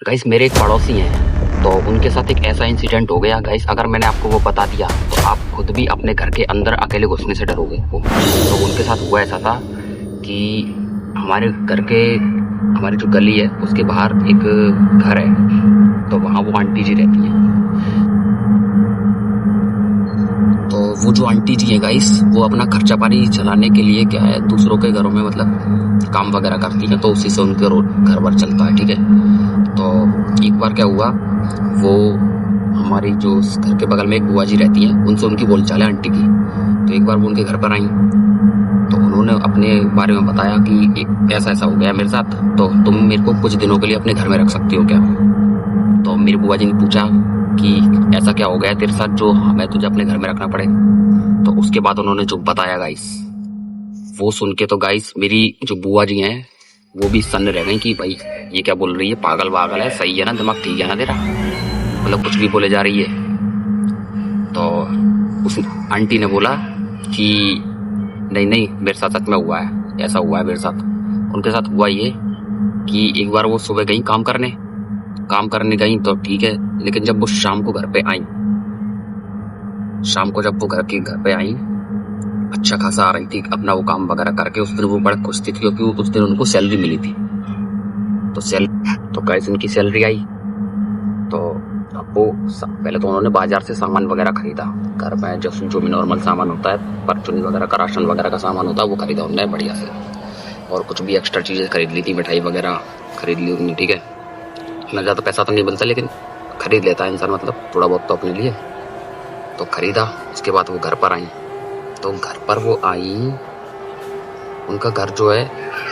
Guys मेरे एक पड़ोसी हैं, तो उनके साथ एक ऐसा इंसिडेंट हो गया गाइस, अगर मैंने आपको वो बता दिया तो आप खुद भी अपने घर के अंदर अकेले घुसने से डरोगे। तो उनके साथ हुआ ऐसा था कि हमारे घर के हमारी जो गली है उसके बाहर एक घर है, तो वहाँ वो आंटी जी रहती हैं। तो वो जो आंटी जी है गाइस, वो अपना खर्चा पानी चलाने के लिए क्या है, दूसरों के घरों में मतलब काम वगैरह करती हैं, तो उसी से उनके घर भर चलता है। ठीक है, तो एक बार क्या हुआ, वो हमारी जो घर के बगल में एक बुआ जी रहती हैं, उनसे उनकी बोलचाल है आंटी की। तो एक बार वो उनके घर पर आई, तो उन्होंने अपने बारे में बताया कि एक ऐसा ऐसा हो गया मेरे साथ, तो तुम मेरे को कुछ दिनों के लिए अपने घर में रख सकती हो क्या। तो मेरी बुआ जी ने पूछा कि ऐसा क्या हो गया तेरे साथ जो हमें तुझे अपने घर में रखना पड़े। तो उसके बाद उन्होंने जो बताया गाइस, वो सुन के तो गाइस मेरी जो बुआ जी हैं वो भी सन्न रह गई कि भाई ये क्या बोल रही है, पागल वागल है, सही है ना, दिमाग ठीक है ना तेरा, मतलब कुछ भी बोले जा रही है। तो उस आंटी ने बोला कि नहीं नहीं, मेरे साथ सच में हुआ है, ऐसा हुआ है मेरे साथ। उनके साथ हुआ ये कि एक बार वो सुबह गई काम करने गई तो ठीक है, लेकिन जब वो शाम को घर पे आई, शाम को जब वो घर पे आई, अच्छा खासा आ रही थी अपना वो काम वगैरह करके। उस दिन वो बड़ा खुश थी क्योंकि उस दिन उनको सैलरी मिली थी। तो गाइस इनकी सैलरी आई, तो अब वो पहले तो उन्होंने बाजार से सामान वगैरह खरीदा, घर में जो भी नॉर्मल सामान होता है, परचून वगैरह का, राशन वगैरह का सामान होता है, वो खरीदा उन्होंने बढ़िया से। और कुछ भी एक्स्ट्रा चीज़ें खरीद ली थी, मिठाई वगैरह खरीद ली उन्होंने। ठीक है, इतना ज़्यादा पैसा तो नहीं बनता, लेकिन खरीद लेता है इंसान, मतलब थोड़ा बहुत तो अपने लिए। तो खरीदा, उसके बाद वो घर पर आई। तो घर पर वो आई, उनका घर जो है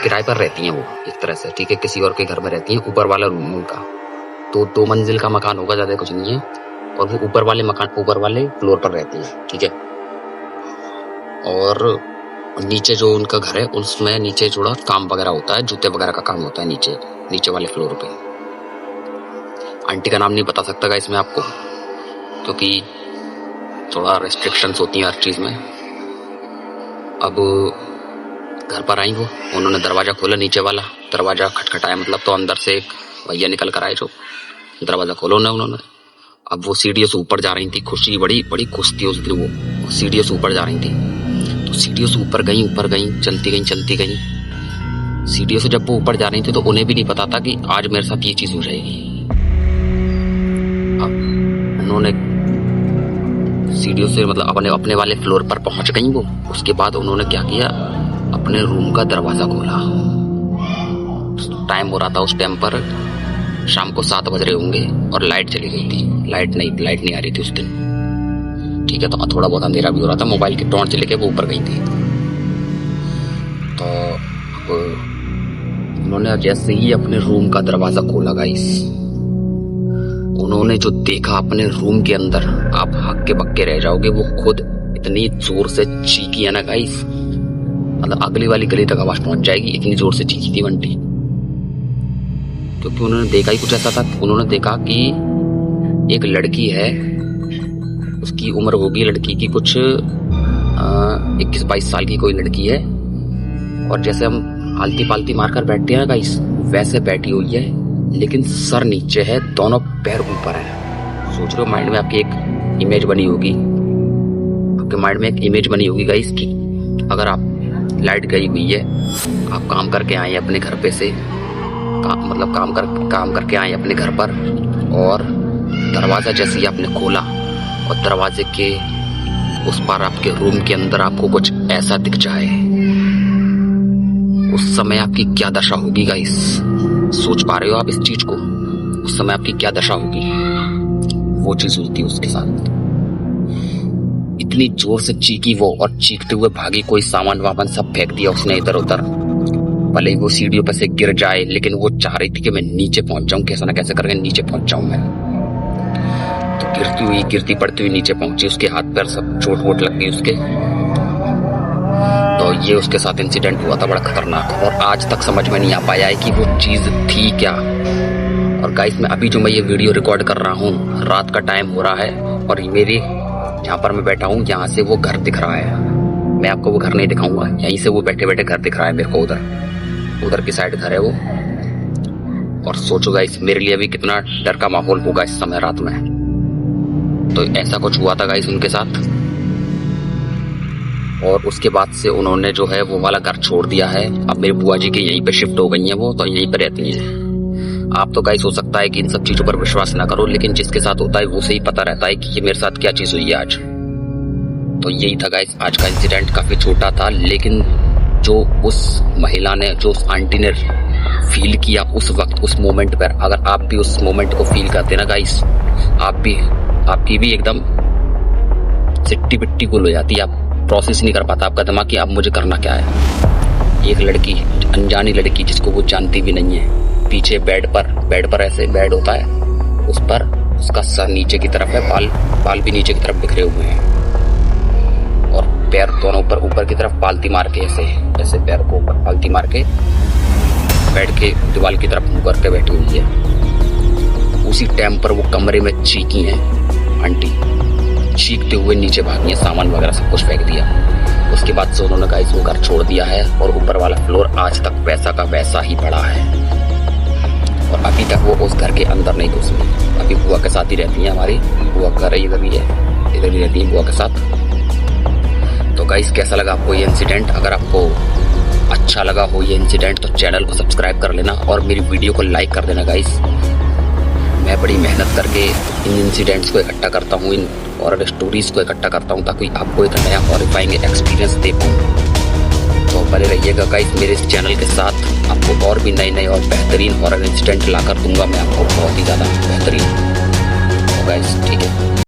किराए पर रहती हैं वो एक तरह से, ठीक है, किसी और के घर में रहती हैं। ऊपर वाला रूम उनका तो 2 मंजिल का मकान होगा, ज़्यादा कुछ नहीं है, और वो ऊपर वाले फ्लोर पर रहती है। ठीक है, और नीचे जो उनका घर है उसमें नीचे थोड़ा काम वगैरह होता है, जूते वगैरह का काम होता है नीचे वाले फ्लोर पे। आंटी का नाम नहीं बता सकता गाइस मैं आपको, क्योंकि थोड़ा रेस्ट्रिक्शंस होती हैं हर चीज़ में। अब घर पर आई वो, उन्होंने दरवाज़ा खोला, नीचे वाला दरवाज़ा खटखटाया, मतलब तो अंदर से एक भैया निकल कर आए, जो दरवाज़ा खोला उन्होंने। अब वो सीढ़ियों से ऊपर जा रही थी, खुशी बड़ी खुश थी उस दिन वो सीढ़ियों से ऊपर जा रही थी। तो सीढ़ियों से ऊपर गई, चलती गई। सीढ़ियों से जब वो ऊपर जा रही थी तो उन्हें भी नहीं पता था कि आज मेरे साथ ये चीज़ हो जाएगी। अब उन्होंने सीढ़ियों से मतलब अपने वाले फ्लोर पर पहुंच गई वो। उसके बाद उन्होंने क्या किया, अपने रूम का दरवाजा खोला। टाइम हो रहा था उस टाइम पर, शाम को 7 बज रहे होंगे, और लाइट चली गई थी। लाइट नहीं आ रही थी उस दिन। ठीक है, तो थोड़ा बहुत अंधेरा भी हो रहा था, मोबाइल की टॉर्च लेके वो ऊपर गई थी। तो उन्होंने जैसे ही अपने रूम का दरवाजा खोला गाइस, उन्होंने जो देखा अपने रूम के अंदर, आप हक्के बक्के रह जाओगे। वो खुद इतनी जोर से चीखी है ना गाइस, मतलब अगली वाली गली तक आवाज पहुंच जाएगी, इतनी जोर से चीखी थी बंटी। क्योंकि उन्होंने देखा ही कुछ ऐसा था। उन्होंने देखा कि एक लड़की है, उसकी उम्र होगी लड़की की कुछ 21-22 साल की कोई लड़की है, और जैसे हम आलती पालती मारकर बैठते हैं ना गाइस, वैसे बैठी हुई है, लेकिन सर नीचे है, दोनों पैर ऊपर है। सोच रहे हो, माइंड में आपकी एक इमेज बनी होगी, गाइस की अगर आप लाइट गई हुई है, आप काम करके आए अपने घर पे से, काम करके आए अपने घर पर, और दरवाज़ा जैसे ही आपने खोला और दरवाजे के उस पार आपके रूम के अंदर आपको कुछ ऐसा दिख जाए, उस समय आपकी क्या दशा होगी गाइस। सोच पा रहे हो आप इस चीज को, उस समय आपकी क्या दशा होगी। वो चीज हुई थी उसके साथ। इतनी जोर से चीखी वो, और चीखते हुए भागी, कोई सामान वामान सब फेंक दिया उसने इधर उधर। भले ही वो सीढ़ियों पर से गिर जाए, लेकिन वो चाह रही थी कि मैं नीचे पहुंच जाऊं, कैसा ना कैसे करके नीचे पहुंच जाऊं मैं। तो गिरती पड़ती हुई नीचे पहुंची, उसके हाथ पैर सब चोट वोट लग गई उसके। तो ये उसके साथ इंसिडेंट हुआ था, बड़ा खतरनाक, और आज तक समझ में नहीं आ पाया है कि वो चीज थी क्या। और गाइस मैं अभी जो मैं ये वीडियो रिकॉर्ड कर रहा हूँ, रात का टाइम हो रहा है, और मेरी जहाँ पर मैं बैठा हूँ यहाँ से वो घर दिख रहा है। मैं आपको वो घर नहीं दिखाऊंगा, यहीं से वो बैठे बैठे घर दिख रहा है मेरे को, उधर की साइड घर है वो। और सोचो गाइस मेरे लिए भी कितना डर का माहौल होगा इस समय रात में। तो ऐसा कुछ हुआ था गाइस उनके साथ, और उसके बाद से उन्होंने जो है वो वाला घर छोड़ दिया है। अब मेरी बुआ जी के यहीं पे शिफ्ट हो गई हैं, वो तो यहीं पे रहती हैं। आप तो गाइस हो सकता है कि इन सब चीजों पर विश्वास ना करो, लेकिन जिसके साथ होता है वो से ही पता रहता है कि ये मेरे साथ क्या चीज हुई है आज। तो यही था गाइस आज का इंसिडेंट। काफी छोटा था, लेकिन जो उस महिला ने, जो उस आंटी ने फील किया उस वक्त, उस मोमेंट पर, अगर आप भी उस मोमेंट को फील करते ना गाइस, आपकी भी एकदम सिट्टी पिट्टी गुल हो जाती है। आप प्रोसेस नहीं कर पाता आपका दिमाग कि अब मुझे करना क्या है। एक लड़की, अनजानी लड़की जिसको वो जानती भी नहीं है, पीछे बेड पर ऐसे बेड होता है, उस पर उसका सर नीचे की तरफ है, बाल भी नीचे की तरफ बिखरे हुए हैं, और पैर दोनों ऊपर की तरफ पालती मार के ऐसे पैर को ऊपर पालती मार के बेड के दीवार की तरफ मुंह करके बैठी हुई है। उसी टाइम पर वो कमरे में चीखी हैं आंटी, चीखते हुए नीचे भागी है, सामान वगैरह सब कुछ फेंक दिया। उसके बाद से उन्होंने गाइस वो घर छोड़ दिया है, और ऊपर वाला फ्लोर आज तक वैसा का वैसा ही पड़ा है, और अभी तक वो उस घर के अंदर नहीं घुसी। अभी बुआ के साथ ही रहती हैं, हमारी बुआ का घर इधर ही है, इधर ही रहती है बुआ के साथ। तो गाइस कैसा लगा आपको ये इंसिडेंट? अगर आपको अच्छा लगा हो ये इंसिडेंट तो चैनल को सब्सक्राइब कर लेना और मेरी वीडियो को लाइक कर देना गाइस। मैं बड़ी मेहनत करके इन इंसिडेंट्स को इकट्ठा करता हूँ, इन हॉरर स्टोरीज को इकट्ठा करता हूँ, ताकि आपको एक नया हॉरिफाइंग एक्सपीरियंस दे पाऊँ। तो बने रहिएगा गाइस मेरे इस चैनल के साथ। आपको और भी नए और बेहतरीन हॉरर इंसिडेंट लाकर दूंगा मैं आपको, बहुत ही ज़्यादा बेहतरीन। तो गाइस ठीक है।